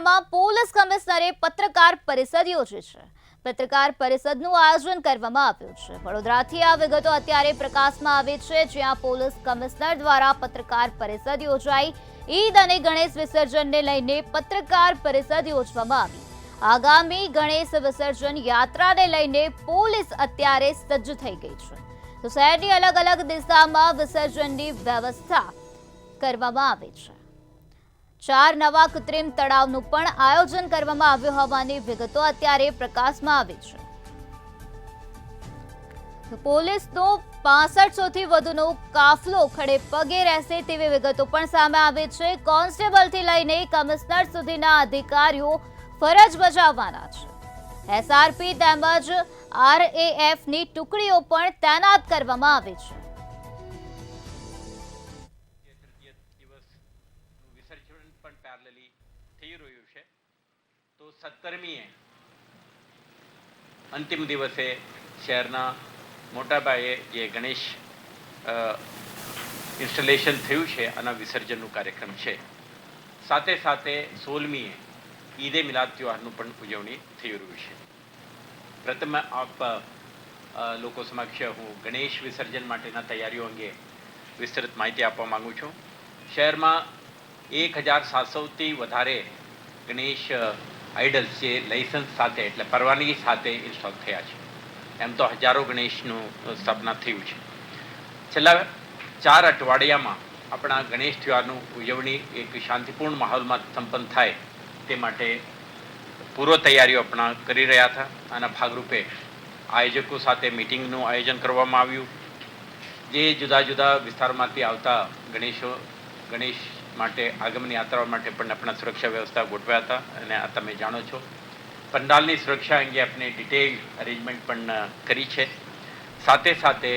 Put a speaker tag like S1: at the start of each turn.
S1: વડોદરામાં પોલીસ કમિશનરે પત્રકાર પરિષદ યોજી છે। પત્રકાર પરિષદનું આયોજન કરવામાં આવ્યું છે। વડોદરાથી આ વિગતો અત્યારે પ્રકાશમાં આવી છે, જ્યાં પોલીસ કમિશનર દ્વારા પત્રકાર પરિષદ યોજાઈ। ઈદ અને ગણેશ વિસર્જનને લઈને પત્રકાર પરિષદ યોજવામાં આવી। આગામી ગણેશ વિસર્જન યાત્રાને લઈને પોલીસ અત્યારે સજ્જ થઈ ગઈ છે, તો શહેરની અલગ અલગ દિશામાં વિસર્જનની વ્યવસ્થા કરવામાં આવી છે। 4 નવા કૃત્રિમ તળાવનું પણ આયોજન કરવામાં આવ્યું હોવાની વિગતો અત્યારે પ્રકાશમાં આવી છે। પોલીસનો 6500થી વધુનો કાફલો ખડે પગે રહેશે તેવી વિગતો પણ સામે આવી છે। કોન્સ્ટેબલથી લઈને કમિશનર સુધીના અધિકારીઓ ફરજ બજાવવાના છે। એસઆરપી તેમજ આરએએફની ટુકડીઓ પણ તૈનાત કરવામાં આવી છે।
S2: પણ પેરેલલી થઈ રહ્યું છે, તો 17મીએ અંતિમ દિવસે શહેરના મોટા પાયે જે ગણેશ ઇન્સ્ટોલેશન થયું છે આના વિસર્જનનું કાર્યક્રમ છે। સાથે સાથે 16મીએ ઈદે મિલાદ ત્યોહારનું પણ ઉજવણી થઈ રહ્યું છે। પ્રથમ આપ લોકો સમક્ષ હું ગણેશ વિસર્જન માટેના તૈયારીઓ અંગે વિસ્તૃત માહિતી આપવા માંગુ છું। શહેરમાં 1700થી વધારે ગણેશ આઇડલ્સ જે લાયસન્સ સાથે એટલે પરવાનગી સાથે ઇન્સ્ટોલ થયા છે। એમ તો હજારો ગણેશનું સ્થાપના થયું છે। છેલ્લા 4 અઠવાડિયામાં આપણા ગણેશ ત્યોહારનું ઉજવણી એક શાંતિપૂર્ણ માહોલમાં સંપન્ન થાય તે માટે પૂર્વ તૈયારીઓ આપણા કરી રહ્યા હતા। આના ભાગરૂપે આયોજકો સાથે મિટિંગનું આયોજન કરવામાં આવ્યું। જે જુદા જુદા વિસ્તારોમાંથી આવતા ગણેશ માટે આગમન યાત્રાઓ માટે પણ આપણા સુરક્ષા વ્યવસ્થા ગોઠવ્યા હતા અને આ તમે જાણો છો। પંડાલની સુરક્ષા અંગે આપણે ડિટેલ અરેન્જમેન્ટ પણ કરી છે। સાથે સાથે